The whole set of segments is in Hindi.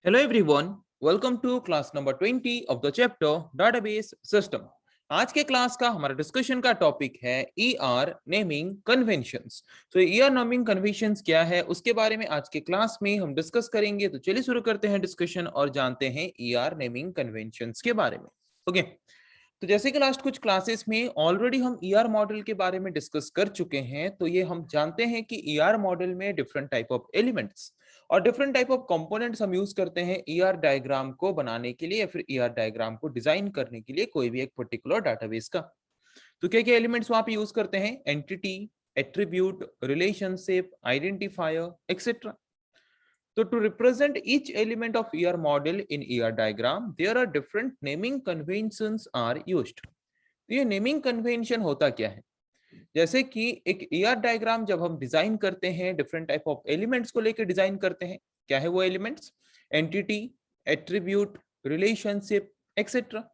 Hello everyone, welcome to class number 20 of the chapter Database System. आज के क्लास का हमारा डिस्कशन का टॉपिक है ER नेमिंग कन्वेंशंस। तो ER नेमिंग कन्वेंशंस क्या है उसके बारे में आज के क्लास में हम डिस्कस करेंगे। तो चलिए शुरू करते हैं डिस्कशन और जानते हैं ER नेमिंग कन्वेंशंस के बारे में। ओके, तो जैसे कि लास्ट कुछ क्लासेस में ऑलरेडी हम ईआर मॉडल के बारे में डिस्कस कर चुके हैं, तो ये हम जानते हैं कि ईआर मॉडल में डिफरेंट टाइप ऑफ एलिमेंट्स और डिफरेंट टाइप ऑफ कंपोनेंट्स हम यूज करते हैं ईआर डायग्राम को बनाने के लिए या फिर ईआर डायग्राम को डिजाइन करने के लिए कोई भी एक पर्टिकुलर डाटाबेस का। तो क्या क्या एलिमेंट्स वहां पे यूज करते हैं? Entity, attribute, relationship, identifier, etcetera. So to represent each element of ER model in ER diagram, there are different naming conventions are used. तो ये नेमिंग कन्वेंशन होता क्या है? जैसे कि एक ER डायग्राम जब हम डिजाइन करते हैं, डिफरेंट टाइप ऑफ एलिमेंट्स को लेकर डिजाइन करते हैं। क्या है वो elements? Entity, attribute, relationship, etcetera.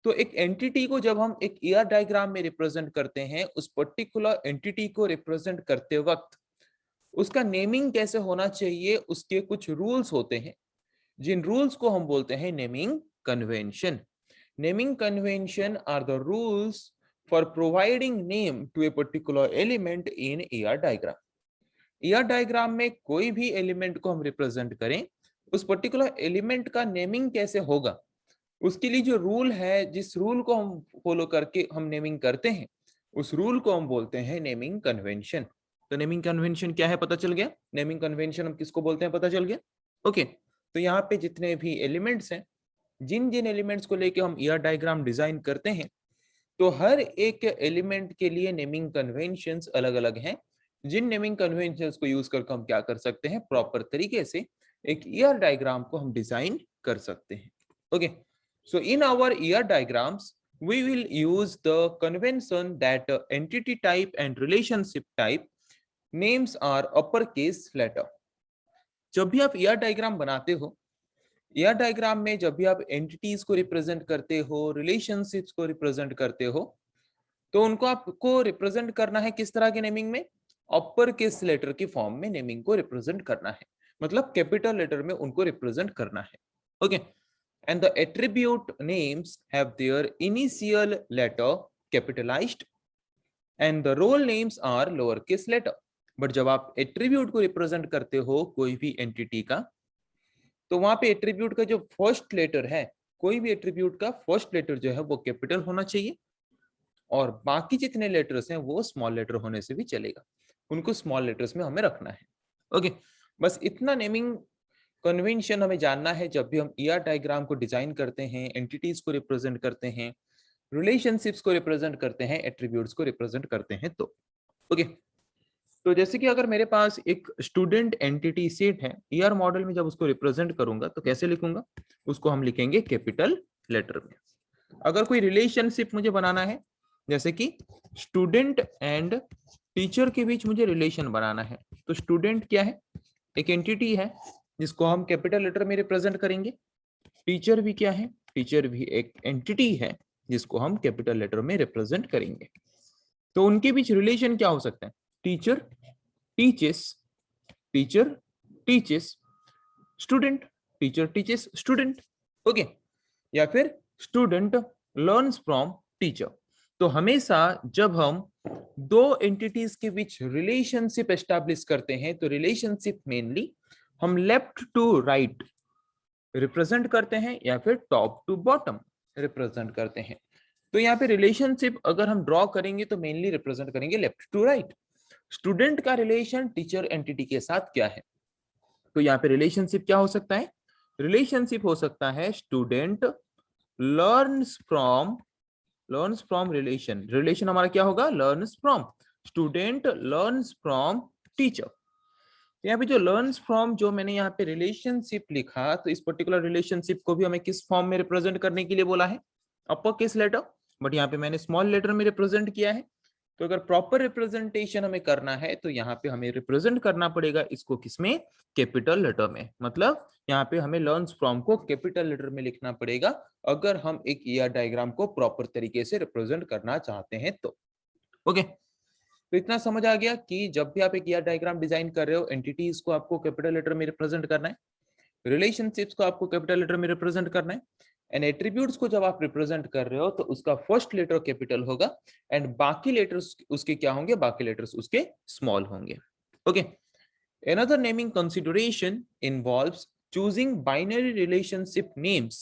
तो एक एंटिटी को जब हम एक ER डायग्राम में रिप्रेजेंट करते हैं, उस पर्टिकुलर एंटिटी को रिप्रेजेंट करते वक्त उसका नेमिंग कैसे होना चाहिए, उसके कुछ रूल्स होते हैं, जिन रूल्स को हम बोलते हैं naming convention. Naming convention are the rules for providing name to a particular element in ER diagram. ER diagram में कोई भी एलिमेंट को हम रिप्रेजेंट करें, उस पर्टिकुलर एलिमेंट का नेमिंग कैसे होगा, उसके लिए जो रूल है, जिस रूल को हम फॉलो करके हम नेमिंग करते हैं, उस रूल को हम बोलते हैं नेमिंग कन्वेंशन। तो नेमिंग कन्वेंशन क्या है पता चल गया? नेमिंग कन्वेंशन हम किसको बोलते हैं पता चल गया। ओके, तो यहाँ पे जितने भी एलिमेंट्स हैं, जिन जिन एलिमेंट्स को लेके हम ईआर डायग्राम डिजाइन करते हैं, तो हर एक एलिमेंट के लिए नेमिंग कन्वेंशंस अलग अलग हैं, जिन नेमिंग कन्वेंशंस को यूज करके हम क्या कर सकते हैं, प्रॉपर तरीके से एक ईआर डायग्राम को हम डिजाइन कर सकते हैं। Okay, so in our ER diagrams, we will use the convention that entity type and relationship type names are uppercase letter. जब भी आप ER डायग्राम बनाते हो, ER डायग्राम में जब भी आप एंटिटीज को रिप्रेजेंट करते हो, रिलेशनशिप्स को रिप्रेजेंट करते हो, तो उनको आपको रिप्रेजेंट करना है किस तरह के नेमिंग में? अपर केस लेटर की फॉर्म में नेमिंग को रिप्रेजेंट करना है, मतलब कैपिटल लेटर में उनको रिप्रेजेंट करना है। Okay, and the attribute names have their initial letter capitalized and the role names are lowercase letter. But जब आप एट्रीब्यूट को रिप्रेजेंट करते हो कोई भी एंटिटी का, तो वहां पे एट्रीब्यूट का जो फर्स्ट लेटर है, कोई भी एट्रीब्यूट का फर्स्ट लेटर जो है वो कैपिटल होना चाहिए और बाकी जितने लेटर्स हैं वो स्मॉल लेटर होने से भी चलेगा, उनको स्मॉल लेटर्स में हमें रखना है। ओके, बस इतना नेमिंग कन्वेंशन हमें जानना है जब भी हम ईआर डायग्राम को डिजाइन करते हैं, एंटिटीज को रिप्रेजेंट करते हैं, रिलेशनशिप्स को रिप्रेजेंट करते हैं, एट्रीब्यूट्स को रिप्रेजेंट करते हैं। तो ओके, तो जैसे कि अगर मेरे पास एक स्टूडेंट एंटिटी सेट है, ईआर मॉडल में जब उसको रिप्रेजेंट करूंगा तो कैसे लिखूंगा? उसको हम लिखेंगे कैपिटल लेटर में। अगर कोई रिलेशनशिप मुझे बनाना है, जैसे कि स्टूडेंट एंड टीचर के बीच मुझे रिलेशन बनाना है, तो स्टूडेंट क्या है? एक एंटिटी है जिसको हम कैपिटल लेटर में रिप्रेजेंट करेंगे। टीचर भी क्या है? टीचर भी एक एंटिटी है जिसको हम कैपिटल लेटर में रिप्रेजेंट करेंगे। तो उनके बीच रिलेशन क्या हो सकता है? Teacher teaches, teacher teaches student, teacher teaches student. Okay, या फिर स्टूडेंट लर्न्स फ्रॉम टीचर। तो हमेशा जब हम दो एंटिटीज के बीच रिलेशनशिप एस्टैब्लिश करते हैं, तो रिलेशनशिप मेनली हम लेफ्ट टू राइट रिप्रेजेंट करते हैं या फिर टॉप टू बॉटम रिप्रेजेंट करते हैं। तो यहाँ पे रिलेशनशिप अगर हम ड्रॉ करेंगे तो मेनली रिप्रेजेंट करेंगे लेफ्ट टू राइट। स्टूडेंट का रिलेशन टीचर एंटिटी के साथ क्या है? तो यहाँ पे रिलेशनशिप क्या हो सकता है? रिलेशनशिप हो सकता है student learns from relation. Relation हमारा क्या होगा? Learns from. Student learns from teacher. यहाँ पे जो लर्न्स फ्रॉम, जो मैंने यहाँ पे रिलेशनशिप लिखा, तो इस पर्टिकुलर रिलेशनशिप को भी हमें किस फॉर्म में रिप्रेजेंट करने के लिए बोला है? अपर केस लेटर, बट यहाँ पे मैंने स्मॉल लेटर में रिप्रेजेंट किया है। तो अगर प्रॉपर रिप्रेजेंटेशन हमें करना है तो यहाँ पे हमें रिप्रेजेंट करना पड़ेगा इसको किसमें? कैपिटल लेटर में। मतलब यहाँ पे हमें लर्न्स फ्रॉम को कैपिटल लेटर में लिखना पड़ेगा अगर हम एक ईआर डायग्राम को प्रॉपर तरीके से रिप्रेजेंट करना चाहते हैं तो। ओके, तो इतना समझ आ गया कि जब भी आप एक ईआर डायग्राम डिजाइन कर रहे हो, एंटिटीज को आपको कैपिटल लेटर में रिप्रेजेंट करना है। रिलेशनशिप्स को आपको कैपिटल लेटर में रिप्रेजेंट करना है, एंड एट्रीब्यूट्स को जब आप रिप्रेजेंट कर रहे हो तो उसका फर्स्ट लेटर कैपिटल होगा एंड बाकी लेटर्स उसके क्या होंगे, बाकी लेटर्स उसके स्मॉल होंगे। Okay, another naming consideration involves choosing binary relationship names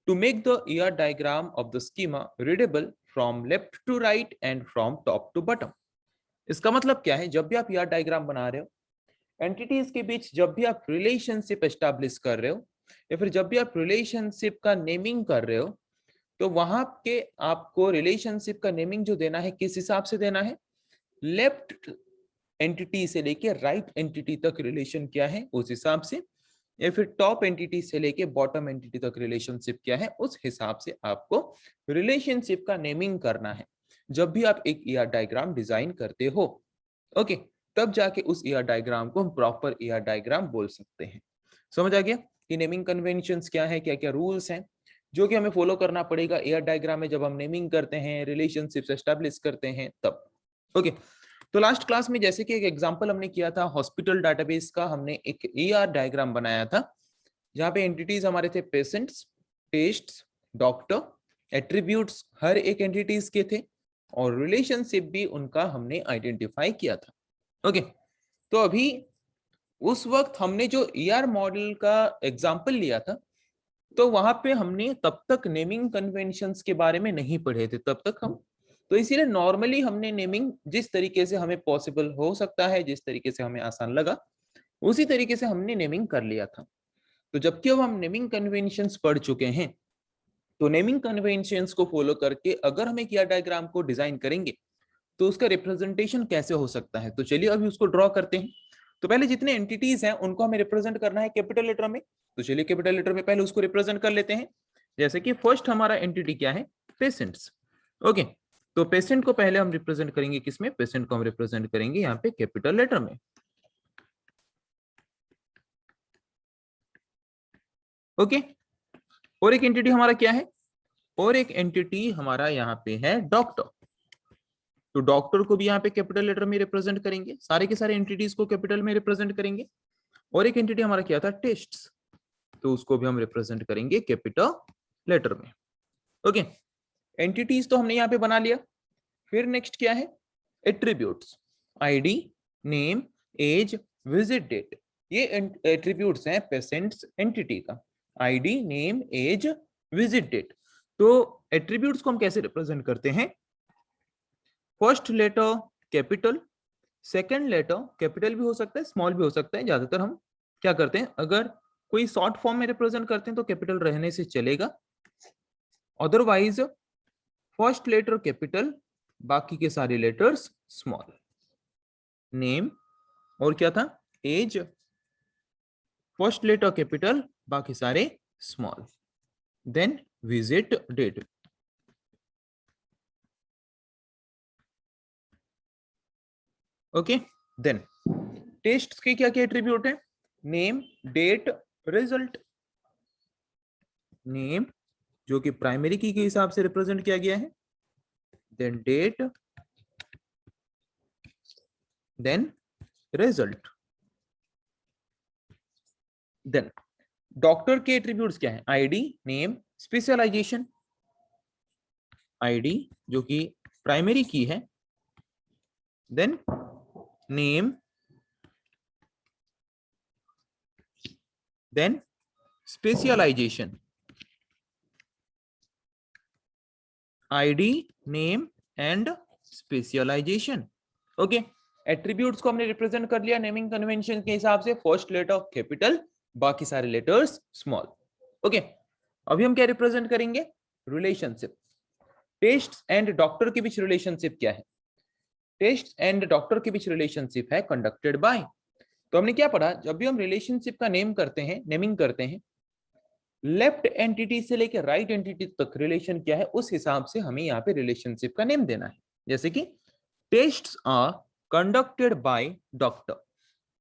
to make the ER diagram of the schema readable from left to right and from top to bottom। इसका मतलब क्या है, जब भी आप ER डायग्राम बना रहे हो, एंटिटीज के बीच जब भी आप रिलेशनशिप एस्टैब्लिश कर रहे हो, या फिर जब भी आप रिलेशनशिप का नेमिंग कर रहे हो, तो वहां के आपको रिलेशनशिप का नेमिंग जो देना है किस हिसाब से देना है, लेफ्ट एंटिटी से लेके राइट एंटिटी तक रिलेशन क्या है उस हिसाब से, या फिर टॉप एंटिटी से लेके बॉटम एंटिटी तक रिलेशनशिप क्या है उस हिसाब से आपको रिलेशनशिप का नेमिंग करना है जब भी आप एक ईआर डायग्राम डिजाइन करते हो। ओके, तब जाके उस ईआर डायग्राम को हम प्रॉपर ईआर डायग्राम बोल सकते हैं। समझ आ गया कि नेमिंग कन्वेंशंस क्या है, क्या क्या रूल्स हैं जो कि हमें फॉलो करना पड़ेगा ईआर डायग्राम में जब हम नेमिंग करते हैं, रिलेशनशिप्स एस्टैब्लिश करते हैं तब। ओके, तो लास्ट क्लास में जैसे कि एक एग्जांपल हमने किया था हॉस्पिटल डाटाबेस का, हमने एक ईआर डायग्राम बनाया था जहां पे एंटिटीज हमारे थे पेशेंट्स, टेस्ट्स, डॉक्टर, एट्रीब्यूट्स हर एक एंटिटीज के थे और रिलेशनशिप भी उनका हमने आइडेंटिफाई किया था। ओके, तो अभी उस वक्त हमने जो ईआर मॉडल का एग्जांपल लिया था तो वहां पे हमने तब तक नेमिंग कन्वेंशंस के बारे में नहीं पढ़े थे तब तक हम, तो इसीलिए नॉर्मली हमने नेमिंग जिस तरीके से हमें पॉसिबल हो सकता है, जिस तरीके से हमें आसान लगा उसी तरीके से हमने नेमिंग कर लिया था। तो जबकि अब हम नेमिंग कन्वेंशंस पढ़ चुके हैं तो नेमिंग कन्वेंशंस को फॉलो करके अगर हम एक ईआर डायग्राम को डिजाइन करेंगे तो उसका रिप्रेजेंटेशन कैसे हो सकता है, तो चलिए अभी उसको ड्रॉ करते हैं। तो पहले जितने एंटिटीज हैं उनको हमें रिप्रेजेंट करना है कैपिटल लेटर में, तो चलिए कैपिटल लेटर में पहले उसको रिप्रेजेंट कर लेते हैं। जैसे कि फर्स्ट हमारा एंटिटी क्या है, पेशेंट्स। ओके, तो पेशेंट को पहले हम रिप्रेजेंट करेंगे किसमें, पेशेंट को हम रिप्रेजेंट करेंगे यहाँ पे कैपिटल लेटर में। ओके, और एक एंटिटी हमारा क्या है, और एक एंटिटी हमारा यहाँ पे है डॉक्टर, तो डॉक्टर को भी यहाँ पे कैपिटल लेटर में रिप्रेजेंट करेंगे, सारे के सारे एंटिटीज को कैपिटल में रिप्रेजेंट करेंगे। और एक एंटिटी हमारा क्या था, टेस्ट्स, तो उसको भी हम रिप्रेजेंट करेंगे कैपिटल लेटर में। ओके, एंटिटीज तो हमने यहाँ पे बना लिया। फिर नेक्स्ट क्या है, attributes, ID, name, age, visit date, ये एट्रीब्यूट्स हैं पेशेंट्स एंटिटी का, ID, name, age, visit date. तो एट्रीब्यूट्स को हम कैसे रिप्रेजेंट करते हैं, first letter capital, second letter capital भी हो सकता है स्मॉल भी हो सकता है, ज्यादातर हम क्या करते हैं अगर कोई शॉर्ट फॉर्म में रिप्रेजेंट करते हैं तो कैपिटल रहने से चलेगा, अदरवाइज फर्स्ट लेटर कैपिटल, बाकी के सारे लेटर्स स्मॉल। नेम और क्या था, एज, फर्स्ट लेटर कैपिटल, बाकी सारे small, then visit date. Okay, then test के क्या क्या एट्रीब्यूट है, नेम, डेट, रिजल्ट। नेम जो कि प्राइमरी की के हिसाब से रिप्रेजेंट किया गया है, then date, then result. Then doctor के एट्रीब्यूट्स क्या है, आईडी, नेम, स्पेशलाइजेशन। आईडी जो कि प्राइमरी की है, then name, then specialization. ID, name and specialization. Okay, attributes को हमने रिप्रेजेंट कर लिया नेमिंग कन्वेंशन के हिसाब से, फर्स्ट लेटर कैपिटल, बाकी सारे लेटर्स स्मॉल। ओके, अभी हम क्या रिप्रेजेंट करेंगे, रिलेशनशिप। टेस्ट एंड डॉक्टर के बीच रिलेशनशिप क्या है, टेस्ट एंड डॉक्टर के बीच रिलेशनशिप है कंडक्टेड बाय। तो हमने क्या पढ़ा, जब भी हम रिलेशनशिप का नेम करते हैं, नेमिंग करते हैं, लेफ्ट एंटिटी से लेकर राइट एंटिटी तक रिलेशन क्या है उस हिसाब से हमें यहाँ पे रिलेशनशिप का नेम देना है। जैसे कि tests are conducted by doctor,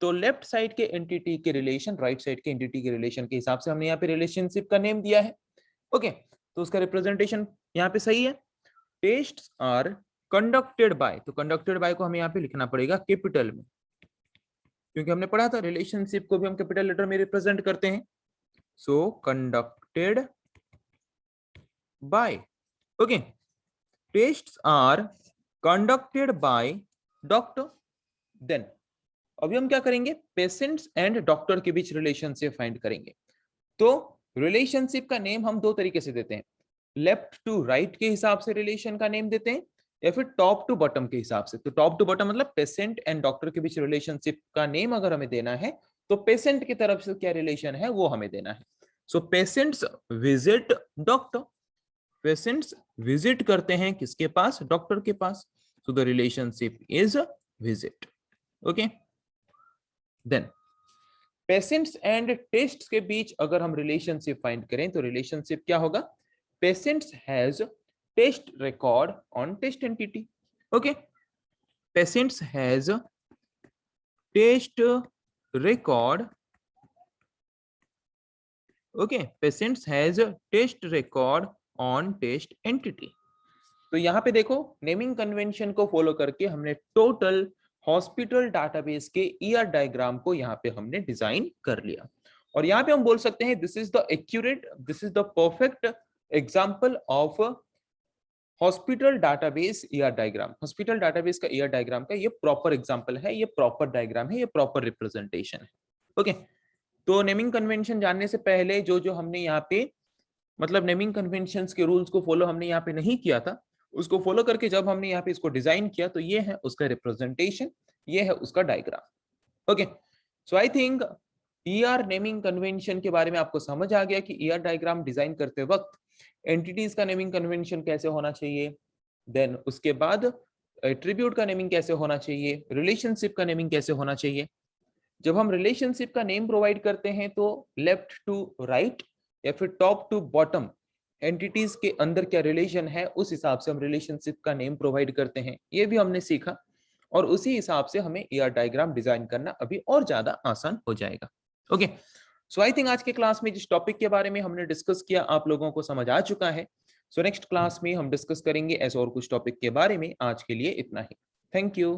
तो लेफ्ट साइड के एंटिटी के रिलेशन राइट साइड के एंटिटी के रिलेशन के हिसाब से हमने यहाँ पे रिलेशनशिप का नेम दिया है। ओके, तो उसका रिप्रेजेंटेशन यहाँ पे सही है, टेस्ट्स आर कंडक्टेड बाय, तो कंडक्टेड बाय को हमें यहाँ पे लिखना पड़ेगा कैपिटल में, क्योंकि हमने पढ़ा था रिलेशनशिप को भी हम कैपिटल लेटर में रिप्रेजेंट करते हैं। So conducted by. Okay. Tests are conducted by doctor. Then अभी हम क्या करेंगे, पेशेंट्स एंड डॉक्टर के बीच रिलेशनशिप फाइंड करेंगे। तो रिलेशनशिप का नेम हम दो तरीके से देते हैं, लेफ्ट टू राइट के हिसाब से रिलेशन का नेम देते हैं या फिर टॉप टू बॉटम के हिसाब से। तो टॉप टू बॉटम मतलब पेशेंट एंड डॉक्टर के बीच रिलेशनशिप का नेम अगर हमें देना है तो पेशेंट की तरफ से क्या रिलेशन है वो हमें देना है। So patients visit doctor, patients visit करते हैं किसके पास, डॉक्टर के पास। So the relationship is visit. Okay, then patients and tests के बीच अगर हम रिलेशनशिप फाइंड करें तो रिलेशनशिप क्या होगा, patients has test record on test entity. Okay, patients has test record, okay, patients has test record on test entity. तो यहाँ पे देखो नेमिंग कन्वेंशन को फॉलो करके हमने टोटल हॉस्पिटल डाटाबेस के ईआर डायग्राम को यहाँ पे हमने डिजाइन कर लिया। और यहाँ पे हम बोल सकते हैं this is the accurate, this is the perfect example of hospital database ER diagram. Hospital database का ईआर डायग्राम का ये प्रॉपर एग्जांपल है, ये प्रॉपर डायग्राम है, ये प्रॉपर रिप्रेजेंटेशन है। ओके, तो नेमिंग कन्वेंशन जानने से पहले जो जो हमने यहाँ पे मतलब नेमिंग कन्वेंशंस के रूल्स को फॉलो हमने यहाँ पे नहीं किया था, उसको फॉलो करके जब हमने यहाँ पे इसको डिजाइन किया तो ये है उसका रिप्रेजेंटेशन, ये है उसका diagram. Okay, so I think ER naming convention के बारे में आपको समझ आ गया कि ईआर डायग्राम डिजाइन करते वक्त एंटिटीज का नेमिंग कन्वेंशन कैसे होना चाहिए, देन उसके बाद एट्रीब्यूट का नेमिंग कैसे होना चाहिए, रिलेशनशिप का नेमिंग कैसे होना चाहिए। जब हम रिलेशनशिप का नेम प्रोवाइड करते हैं तो लेफ्ट टू राइट या फिर टॉप टू बॉटम एंटिटीज के अंदर क्या रिलेशन है उस हिसाब से हम रिलेशनशिप का नेम प्रोवाइड करते हैं, ये भी हमने सीखा। और उसी हिसाब से हमें ईआर डायग्राम डिजाइन करना अभी और ज्यादा आसान हो जाएगा। ओके, सो आई थिंक आज के क्लास में जिस टॉपिक के बारे में हमने डिस्कस किया आप लोगों को समझ आ चुका है। सो नेक्स्ट क्लास में हम डिस्कस करेंगे ऐसे और कुछ टॉपिक के बारे में। आज के लिए इतना ही, थैंक यू।